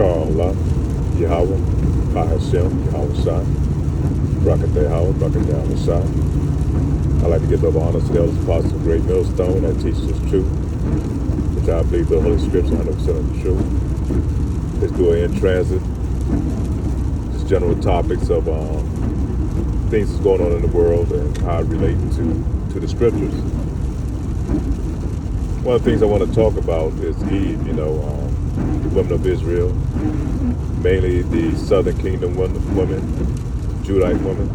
Allah, Yahweh, Bahashem, Yahweh Shai, Brakateh Howard, Brakateh Shai. I'd like to give up honors to the elders, apostles of Great Millstone that teaches us truth, which I believe the Holy Scripture 100% of the truth. Let's do an in transit, just general topics of things that's going on in the world and how it relates to the Scriptures. One of the things I want to talk about is Eve, the women of Israel, mainly the Southern Kingdom women, Judite women,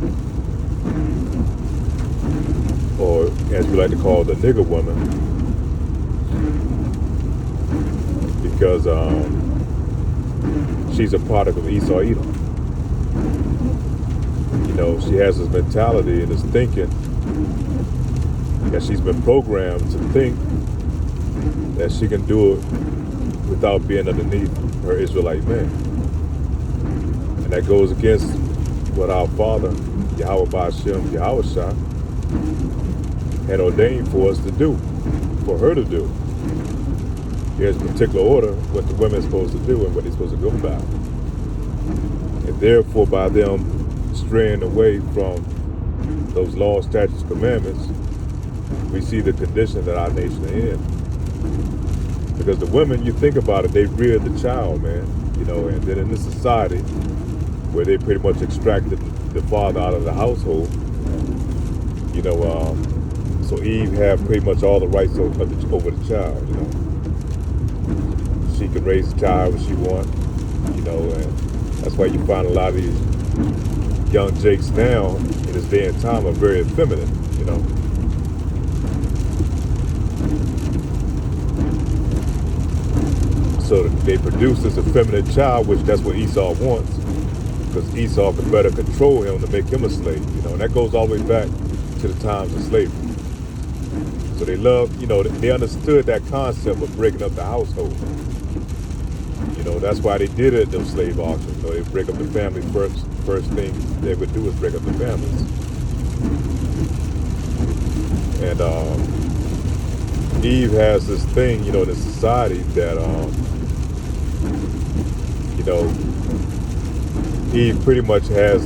or as we like to call the nigger woman, because she's a product of Esau Edom. She has this mentality and this thinking that she's been programmed to think that she can do it without being underneath her Israelite man. And that goes against what our Father, Yahweh Ba'ashem, Yahweh Shai, had ordained for us to do, for her to do. There's a particular order what the women are supposed to do and what they're supposed to go by. And therefore, by them straying away from those laws, statutes, commandments, we see the condition that our nation is in. Because the women, you think about it, they reared the child, man, and then in this society where they pretty much extracted the father out of the household, so Eve had pretty much all the rights over the child, She can raise the child when she wants, and that's why you find a lot of these young jakes now in this day and time are very effeminate, So they produce this effeminate child, which that's what Esau wants, because Esau can better control him to make him a slave, and that goes all the way back to the times of slavery. So they they understood that concept of breaking up the household. That's why they did it at those slave auctions. They break up the family first. First thing they would do is break up the families. And Eve has this thing, in society that, Eve pretty much has,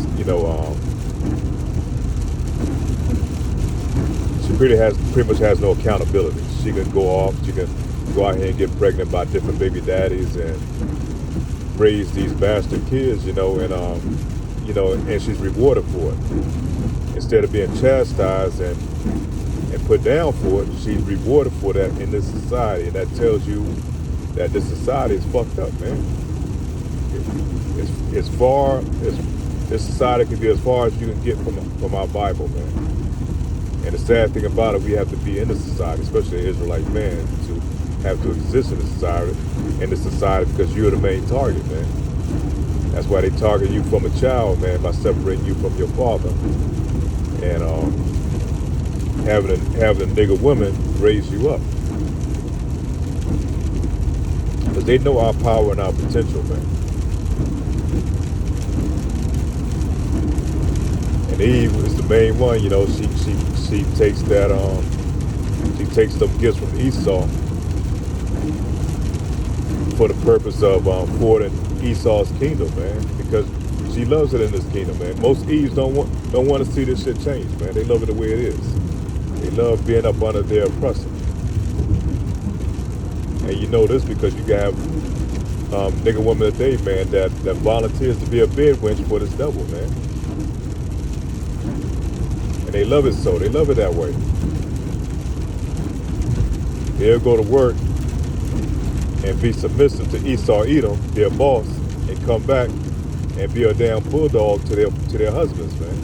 she pretty much has no accountability. She can go off, she can go out here and get pregnant by different baby daddies and raise these bastard kids, and she's rewarded for it. Instead of being chastised and put down for it, she's rewarded for that in this society. And that tells you that this society is fucked up, man. This society can be as far as you can get from our Bible, man. And the sad thing about it, we have to be in the society, especially an Israelite man, to have to exist in the society because you're the main target, man. That's why they target you from a child, man, by separating you from your father and having a nigger woman raise you up. Because they know our power and our potential, man. And Eve is the main one, she takes that she takes them gifts from Esau for the purpose of forwarding Esau's kingdom, man, because she loves it in this kingdom, man. Most Eves don't want to see this shit change, man. They love it the way it is. They love being up under their oppressor. And you know this because you have nigger women today, man, that volunteers to be a bed wench for this devil, man. And they love it so. They love it that way. They'll go to work and be submissive to Esau Edom, their boss, and come back and be a damn bulldog to their husbands, man.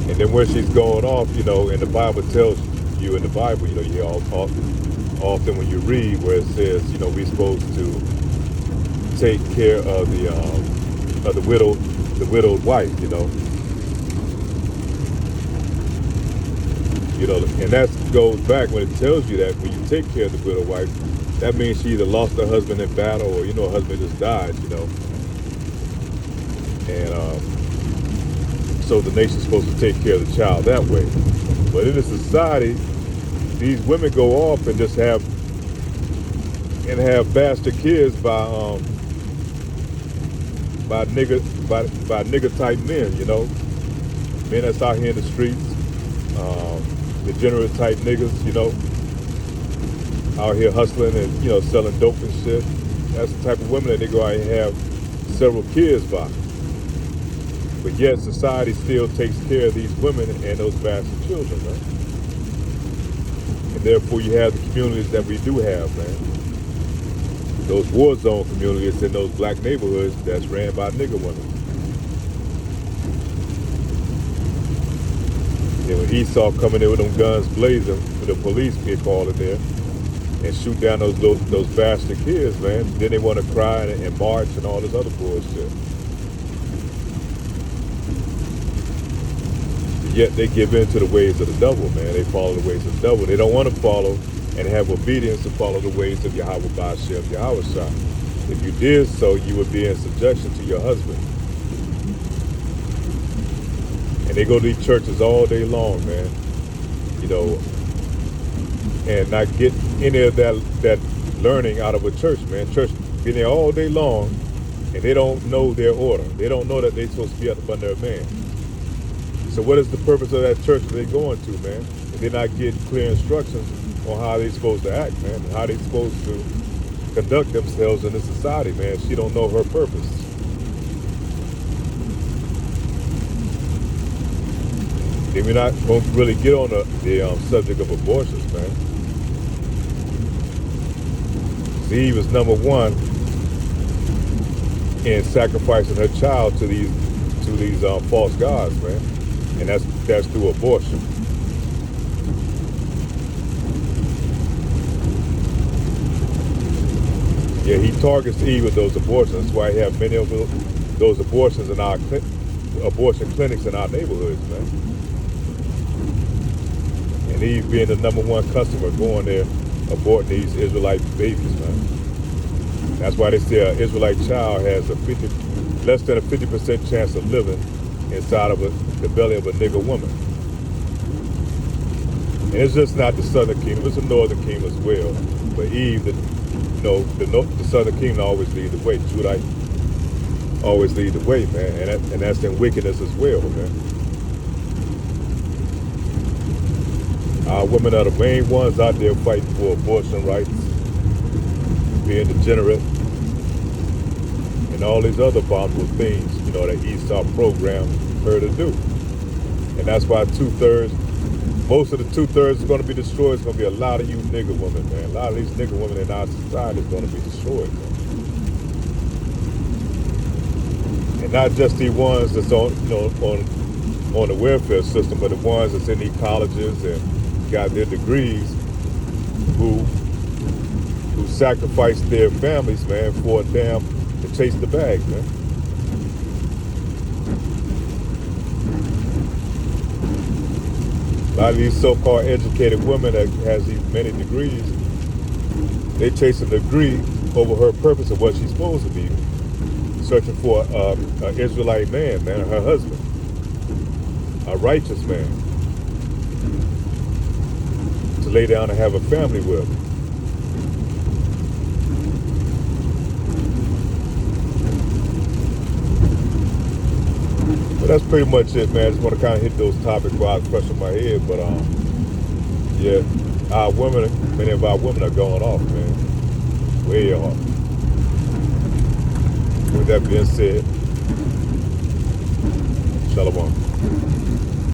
And then when she's going off, and the Bible tells you in the Bible, you hear often when you read where it says, we're supposed to take care of the widowed wife, and that goes back when it tells you that when you take care of the widow wife, that means she either lost her husband in battle or, her husband just died, And so the nation's supposed to take care of the child that way. But in a society these women go off and just have bastard kids by nigga type men, you know, men that's out here in the streets, degenerate type niggas, you know, out here hustling and, you know, selling dope and shit. That's the type of women that they go out and have several kids by. But yet society still takes care of these women and those bastard children, man. And therefore you have the communities that we do have, man. Those war zone communities in those black neighborhoods that's ran by nigger women. And when Esau coming in with them guns blazing, for the police get called in there and shoot down those bastard kids, man, then they want to cry and march and all this other bullshit. Yet they give in to the ways of the devil, man. They follow the ways of the devil. They don't want to follow and have obedience to follow the ways of Yahweh Ba'ashem Yahushua. If you did so, you would be in subjection to your husband. And they go to these churches all day long, man, you know, and not get any of that learning out of a church, man. Church been there all day long, and they don't know their order. They don't know that they're supposed to be up under a man. So what is the purpose of that church that they're going to, man? If they're not getting clear instructions on how they're supposed to act, man, and how they're supposed to conduct themselves in this society, man. She don't know her purpose. Then we're not going to really get on the subject of abortions, man. Eve was number one in sacrificing her child to these false gods, man, and that's through abortion. Yeah, he targets Eve with those abortions. That's why he have many of those abortions in our abortion clinics in our neighborhoods, man. And Eve being the number one customer going there aborting these Israelite babies, man. That's why they say an Israelite child has less than a 50% chance of living inside of the belly of a nigger woman. And it's just not the southern kingdom; it's the northern kingdom as well. But Eve, the southern kingdom always lead the way. Judite always lead the way, man, and that's in wickedness as well, man. Our women are the main ones out there fighting for abortion rights, being degenerate, and all these other abominable things, you know, that Esau programmed her to do. And that's why most of the 2/3 is going to be destroyed. It's going to be a lot of you nigger women, man. A lot of these nigger women in our society is going to be destroyed, man. And not just the ones that's on the welfare system, but the ones that's in these colleges and got their degrees, who sacrifice their families, man, for a damn to chase the bag, man. A lot of these so-called educated women that has these many degrees, they chase a degree over her purpose of what she's supposed to be, searching for an Israelite man, her husband, a righteous man, to lay down and have a family with. But that's pretty much it, man. I just want to kind of hit those topics while I was fresh in my head. But yeah, many of our women are going off, man. Way off. With that being said, Shalom.